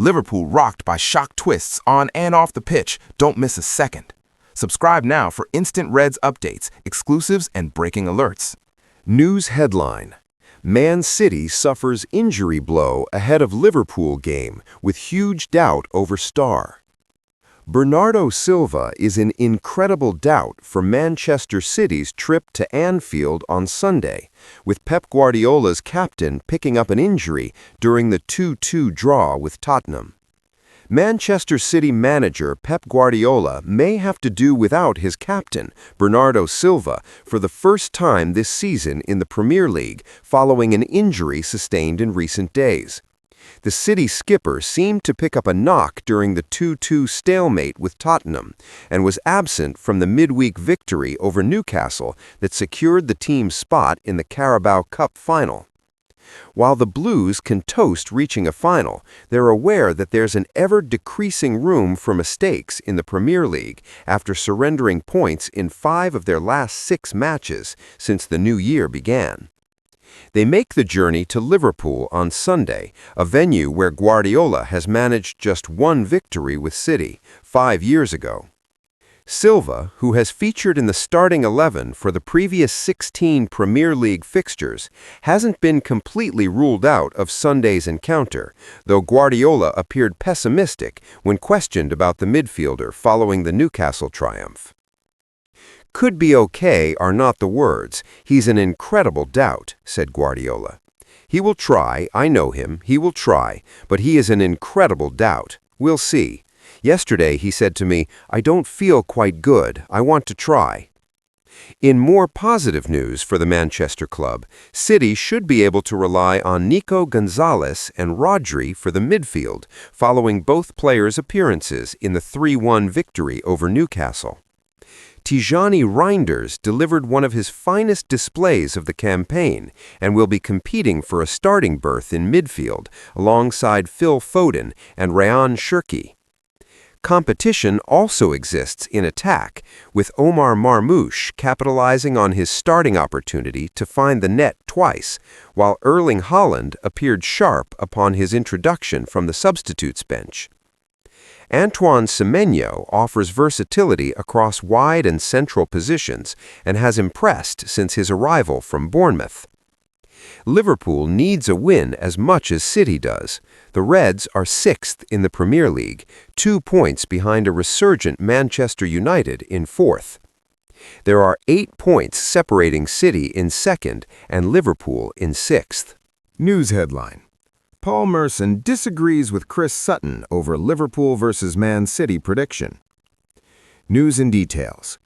Liverpool rocked by shock twists on and off the pitch. Don't miss a second. Subscribe now for instant Reds updates, exclusives, and breaking alerts. News headline: Man City suffers injury blow ahead of Liverpool game with huge doubt over star. Bernardo Silva is in incredible doubt for Manchester City's trip to Anfield on Sunday, with Pep Guardiola's captain picking up an injury during the 2-2 draw with Tottenham. Manchester City manager Pep Guardiola may have to do without his captain, Bernardo Silva, for the first time this season in the Premier League following an injury sustained in recent days. The City skipper seemed to pick up a knock during the 2-2 stalemate with Tottenham and was absent from the midweek victory over Newcastle that secured the team's spot in the Carabao Cup final. While the Blues can toast reaching a final, they're aware that there's an ever-decreasing room for mistakes in the Premier League after surrendering points in 5 of their last 6 matches since the new year began. They make the journey to Liverpool on Sunday, a venue where Guardiola has managed just one victory with City 5 years ago. Silva, who has featured in the starting 11 for the previous 16 Premier League fixtures, hasn't been completely ruled out of Sunday's encounter, though Guardiola appeared pessimistic when questioned about the midfielder following the Newcastle triumph. "Could be okay are not the words. He's an incredible doubt," said Guardiola. "He will try, I know him, he will try, but he is an incredible doubt. We'll see. Yesterday he said to me, 'I don't feel quite good, I want to try.'" In more positive news for the Manchester club, City should be able to rely on Nico Gonzalez and Rodri for the midfield, following both players' appearances in the 3-1 victory over Newcastle. Tijani Reinders delivered one of his finest displays of the campaign and will be competing for a starting berth in midfield alongside Phil Foden and Ryan Cherki. Competition also exists in attack, with Omar Marmoush capitalizing on his starting opportunity to find the net twice, while Erling Haaland appeared sharp upon his introduction from the substitutes bench. Antoine Semenyo offers versatility across wide and central positions and has impressed since his arrival from Bournemouth. Liverpool needs a win as much as City does. The Reds are 6th in the Premier League, 2 points behind a resurgent Manchester United in 4th. There are 8 points separating City in 2nd and Liverpool in 6th. News headline: Paul Merson disagrees with Chris Sutton over Liverpool vs. Man City prediction. News and details.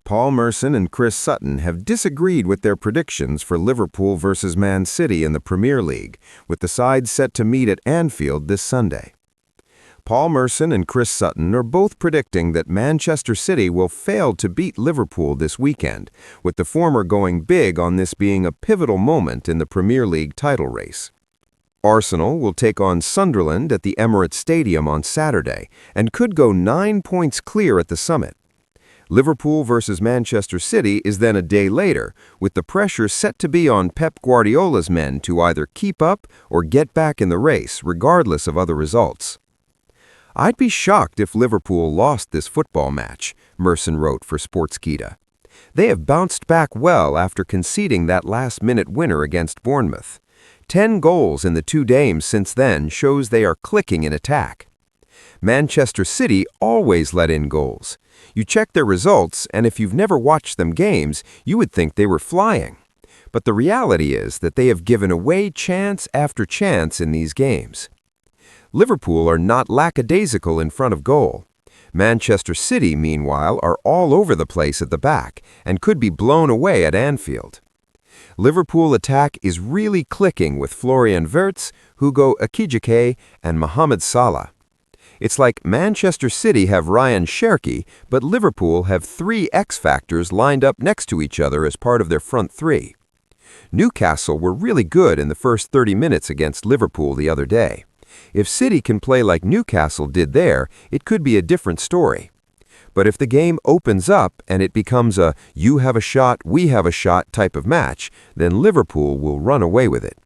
Paul Merson and Chris Sutton have disagreed with their predictions for Liverpool vs. Man City in the Premier League, with the sides set to meet at Anfield this Sunday. Paul Merson and Chris Sutton are both predicting that Manchester City will fail to beat Liverpool this weekend, with the former going big on this being a pivotal moment in the Premier League title race. Arsenal will take on Sunderland at the Emirates Stadium on Saturday and could go 9 points clear at the summit. Liverpool vs. Manchester City is then a day later, with the pressure set to be on Pep Guardiola's men to either keep up or get back in the race, regardless of other results. "I'd be shocked if Liverpool lost this football match," Merson wrote for Sportskita. "They have bounced back well after conceding that last-minute winner against Bournemouth. 10 goals in the 2 games since then shows they are clicking in attack. Manchester City always let in goals. You check their results, and if you've never watched them games, you would think they were flying. But the reality is that they have given away chance after chance in these games. Liverpool are not lackadaisical in front of goal. Manchester City, meanwhile, are all over the place at the back and could be blown away at Anfield. Liverpool attack is really clicking with Florian Wirtz, Hugo Ekitike, and Mohamed Salah. It's like Manchester City have Ryan Cherki, but Liverpool have 3 X-factors lined up next to each other as part of their front 3. Newcastle were really good in the first 30 minutes against Liverpool the other day. If City can play like Newcastle did there, it could be a different story. But if the game opens up and it becomes a you have a shot, we have a shot type of match, then Liverpool will run away with it.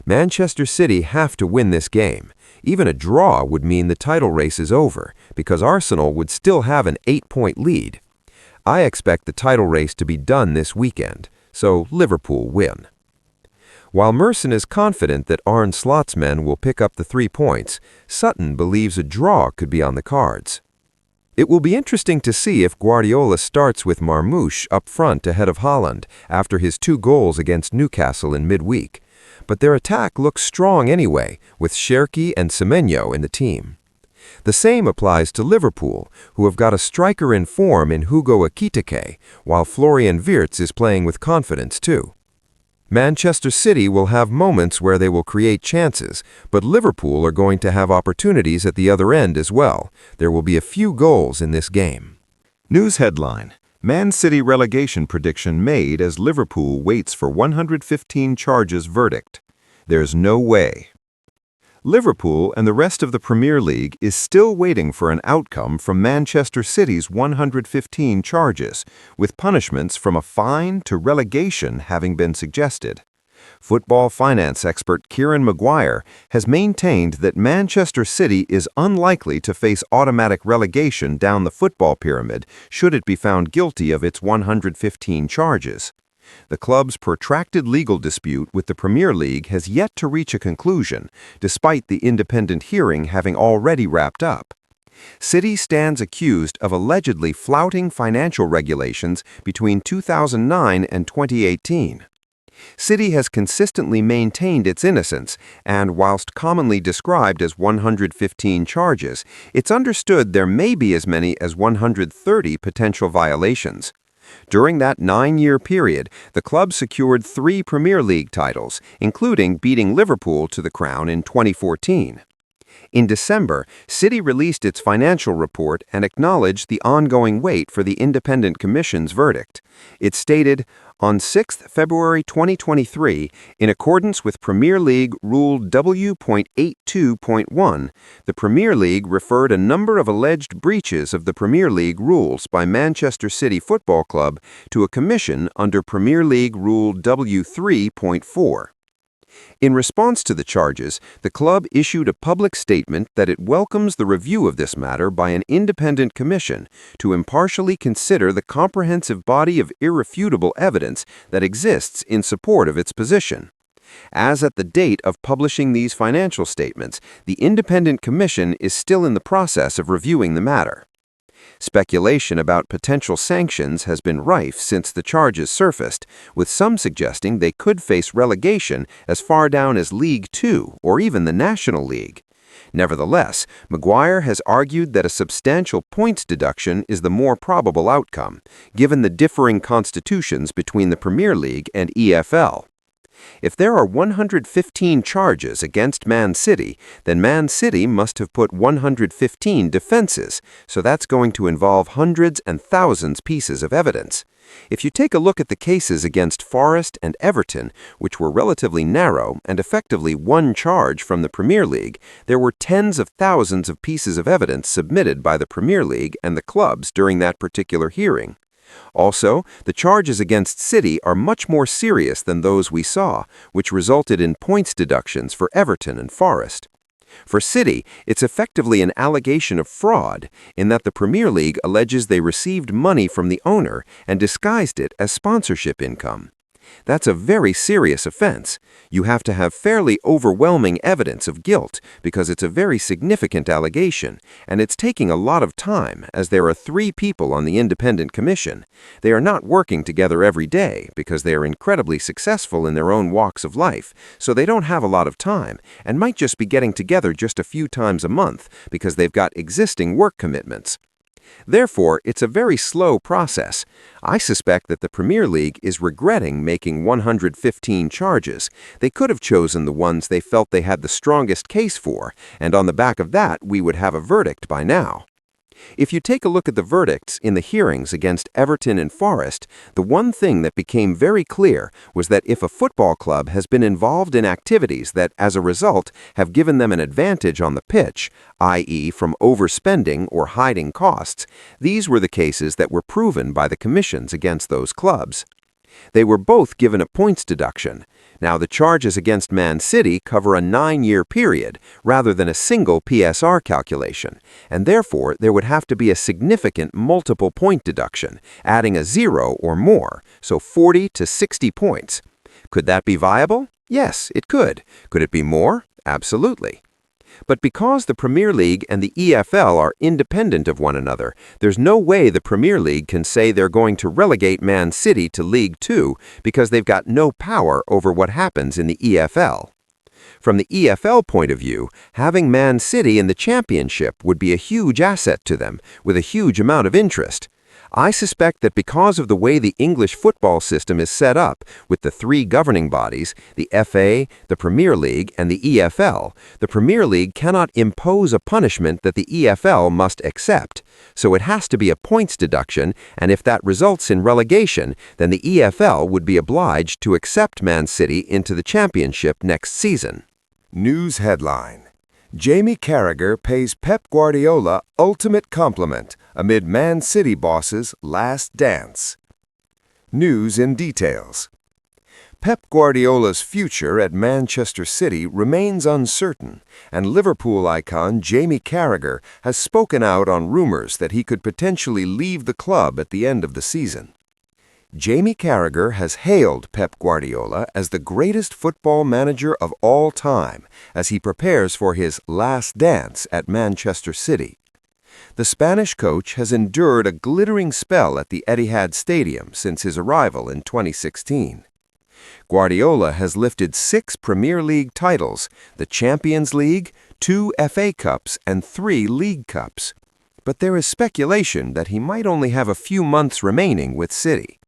Manchester City have to win this game. Even a draw would mean the title race is over, because Arsenal would still have an 8-point lead. I expect the title race to be done this weekend, so Liverpool win. While Merson is confident that Arne Slot's men will pick up the 3 points, Sutton believes a draw could be on the cards. It will be interesting to see if Guardiola starts with Marmoush up front ahead of Haaland after his 2 goals against Newcastle in midweek. But their attack looks strong anyway, with Cherki and Semenyo in the team. The same applies to Liverpool, who have got a striker in form in Hugo Ekitike, while Florian Wirtz is playing with confidence too. Manchester City will have moments where they will create chances, but Liverpool are going to have opportunities at the other end as well. There will be a few goals in this game. News headline: Man City relegation prediction made as Liverpool waits for 115 charges verdict. There's no way. Liverpool and the rest of the Premier League is still waiting for an outcome from Manchester City's 115 charges, with punishments from a fine to relegation having been suggested. Football finance expert Kieran Maguire has maintained that Manchester City is unlikely to face automatic relegation down the football pyramid should it be found guilty of its 115 charges. The club's protracted legal dispute with the Premier League has yet to reach a conclusion, despite the independent hearing having already wrapped up. City stands accused of allegedly flouting financial regulations between 2009 and 2018. City has consistently maintained its innocence, and whilst commonly described as 115 charges, it's understood there may be as many as 130 potential violations. During that 9-year period, the club secured 3 Premier League titles, including beating Liverpool to the crown in 2014. In December, City released its financial report and acknowledged the ongoing wait for the Independent Commission's verdict. It stated, "On 6 February 2023, in accordance with Premier League Rule W.82.1, the Premier League referred a number of alleged breaches of the Premier League rules by Manchester City Football Club to a commission under Premier League Rule W3.4. In response to the charges, the club issued a public statement that it welcomes the review of this matter by an independent commission to impartially consider the comprehensive body of irrefutable evidence that exists in support of its position. As at the date of publishing these financial statements, the independent commission is still in the process of reviewing the matter." Speculation about potential sanctions has been rife since the charges surfaced, with some suggesting they could face relegation as far down as League Two or even the National League. Nevertheless, Maguire has argued that a substantial points deduction is the more probable outcome, given the differing constitutions between the Premier League and EFL. If there are 115 charges against Man City, then Man City must have put 115 defenses, so that's going to involve hundreds and thousands pieces of evidence. If you take a look at the cases against Forest and Everton, which were relatively narrow and effectively one charge from the Premier League, there were tens of thousands of pieces of evidence submitted by the Premier League and the clubs during that particular hearing. Also, the charges against City are much more serious than those we saw, which resulted in points deductions for Everton and Forest. For City, it's effectively an allegation of fraud, in that the Premier League alleges they received money from the owner and disguised it as sponsorship income. That's a very serious offense. You have to have fairly overwhelming evidence of guilt because it's a very significant allegation, and it's taking a lot of time as there are 3 people on the independent commission. They are not working together every day because they are incredibly successful in their own walks of life, so they don't have a lot of time and might just be getting together just a few times a month because they've got existing work commitments. Therefore, it's a very slow process. I suspect that the Premier League is regretting making 115 charges. They could have chosen the ones they felt they had the strongest case for, and on the back of that, we would have a verdict by now. If you take a look at the verdicts in the hearings against Everton and Forest, the one thing that became very clear was that if a football club has been involved in activities that, as a result, have given them an advantage on the pitch, i.e. from overspending or hiding costs, these were the cases that were proven by the commissions against those clubs. They were both given a points deduction. Now, the charges against Man City cover a 9-year period rather than a single PSR calculation, and therefore there would have to be a significant multiple point deduction, adding a 0 or more, so 40 to 60 points. Could that be viable? Yes, it could. Could it be more? Absolutely. But because the Premier League and the EFL are independent of one another, there's no way the Premier League can say they're going to relegate Man City to League Two because they've got no power over what happens in the EFL. From the EFL point of view, having Man City in the Championship would be a huge asset to them, with a huge amount of interest. I suspect that because of the way the English football system is set up, with the 3 governing bodies, the FA, the Premier League, and the EFL, the Premier League cannot impose a punishment that the EFL must accept. So it has to be a points deduction, and if that results in relegation, then the EFL would be obliged to accept Man City into the Championship next season. News headline: Jamie Carragher pays Pep Guardiola ultimate compliment amid Man City boss's last dance. News in details. Pep Guardiola's future at Manchester City remains uncertain, and Liverpool icon Jamie Carragher has spoken out on rumors that he could potentially leave the club at the end of the season. Jamie Carragher has hailed Pep Guardiola as the greatest football manager of all time as he prepares for his last dance at Manchester City. The Spanish coach has endured a glittering spell at the Etihad Stadium since his arrival in 2016. Guardiola has lifted 6 Premier League titles, the Champions League, 2 FA Cups, and 3 League Cups. But there is speculation that he might only have a few months remaining with City.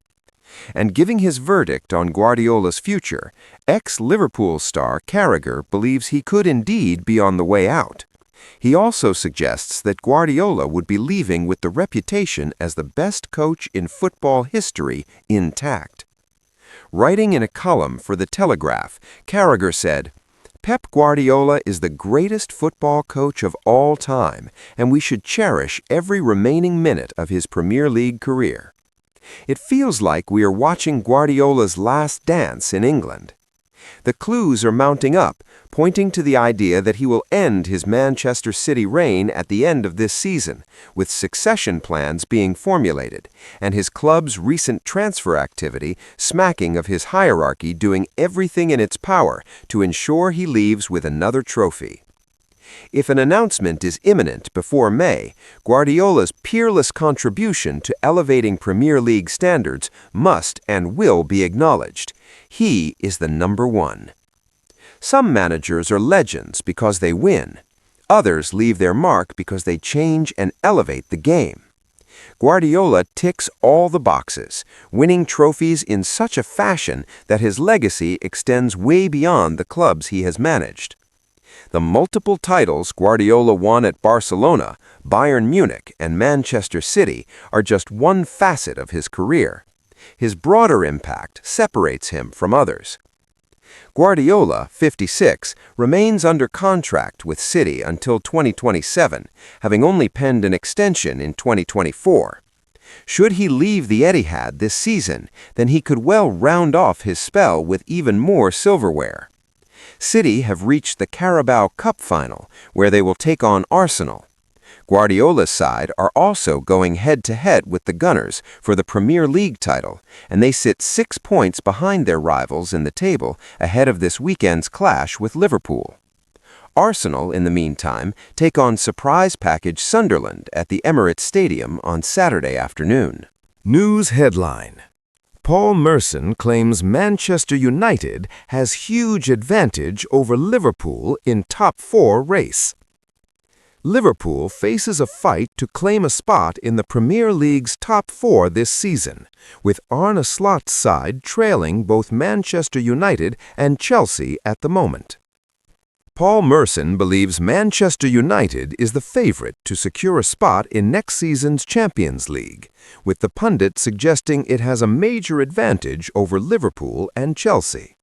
And giving his verdict on Guardiola's future, ex-Liverpool star Carragher believes he could indeed be on the way out. He also suggests that Guardiola would be leaving with the reputation as the best coach in football history intact. Writing in a column for The Telegraph, Carragher said, "Pep Guardiola is the greatest football coach of all time, and we should cherish every remaining minute of his Premier League career. It feels like we are watching Guardiola's last dance in England. The clues are mounting up, pointing to the idea that he will end his Manchester City reign at the end of this season, with succession plans being formulated, and his club's recent transfer activity smacking of his hierarchy doing everything in its power to ensure he leaves with another trophy. If an announcement is imminent before May, Guardiola's peerless contribution to elevating Premier League standards must and will be acknowledged. He is the number one. Some managers are legends because they win. Others leave their mark because they change and elevate the game. Guardiola ticks all the boxes, winning trophies in such a fashion that his legacy extends way beyond the clubs he has managed. The multiple titles Guardiola won at Barcelona, Bayern Munich, and Manchester City are just one facet of his career. His broader impact separates him from others. Guardiola, 56, remains under contract with City until 2027, having only penned an extension in 2024. Should he leave the Etihad this season, then he could well round off his spell with even more silverware. City have reached the Carabao Cup final, where they will take on Arsenal. Guardiola's side are also going head-to-head with the Gunners for the Premier League title, and they sit 6 points behind their rivals in the table ahead of this weekend's clash with Liverpool. Arsenal, in the meantime, take on surprise package Sunderland at the Emirates Stadium on Saturday afternoon. News headline: Paul Merson claims Manchester United has huge advantage over Liverpool in top 4 race. Liverpool faces a fight to claim a spot in the Premier League's top 4 this season, with Arne Slot's side trailing both Manchester United and Chelsea at the moment. Paul Merson believes Manchester United is the favorite to secure a spot in next season's Champions League, with the pundit suggesting it has a major advantage over Liverpool and Chelsea.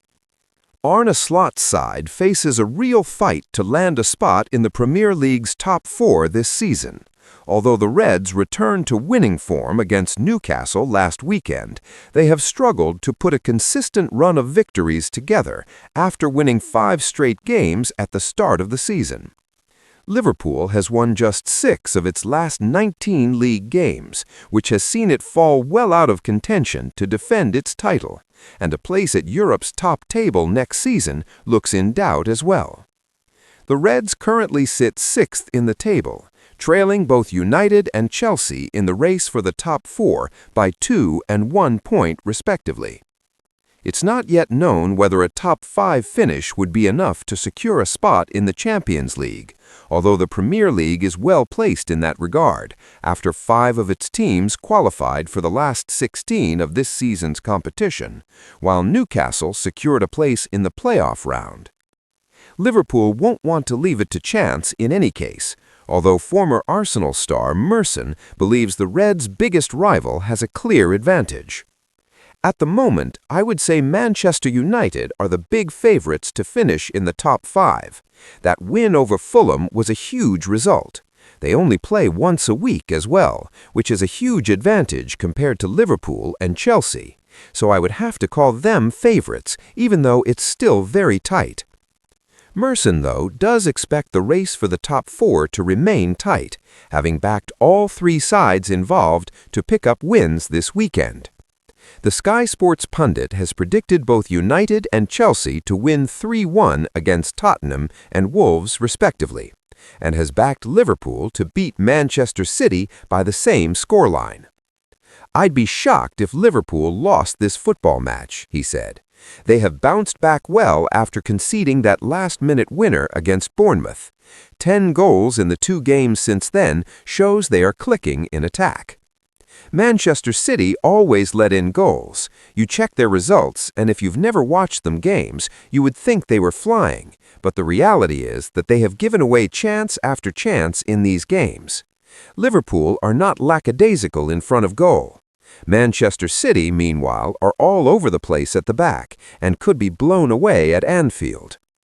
Arne Slot's side faces a real fight to land a spot in the Premier League's top 4 this season. Although the Reds returned to winning form against Newcastle last weekend, they have struggled to put a consistent run of victories together after winning 5 straight games at the start of the season. Liverpool has won just 6 of its last 19 league games, which has seen it fall well out of contention to defend its title, and a place at Europe's top table next season looks in doubt as well. The Reds currently sit 6th in the table, trailing both United and Chelsea in the race for the top 4 by 2 and 1 point respectively. It's not yet known whether a top 5 finish would be enough to secure a spot in the Champions League, although the Premier League is well placed in that regard, after 5 of its teams qualified for the last 16 of this season's competition, while Newcastle secured a place in the playoff round. Liverpool won't want to leave it to chance in any case, although former Arsenal star Merson believes the Reds' biggest rival has a clear advantage. At the moment, I would say Manchester United are the big favorites to finish in the top 5. That win over Fulham was a huge result. They only play once a week as well, which is a huge advantage compared to Liverpool and Chelsea. So I would have to call them favorites, even though it's still very tight. Merson, though, does expect the race for the top 4 to remain tight, having backed all 3 sides involved to pick up wins this weekend. The Sky Sports Pundit has predicted both United and Chelsea to win 3-1 against Tottenham and Wolves respectively, and has backed Liverpool to beat Manchester City by the same scoreline. "I'd be shocked if Liverpool lost this football match," he said. "They have bounced back well after conceding that last-minute winner against Bournemouth. 10 goals in the 2 games since then shows they are clicking in attack. Manchester City always let in goals. You check their results, and if you've never watched them games, you would think they were flying, but the reality is that they have given away chance after chance in these games. Liverpool are not lackadaisical in front of goal. Manchester City, meanwhile, are all over the place at the back and could be blown away at Anfield.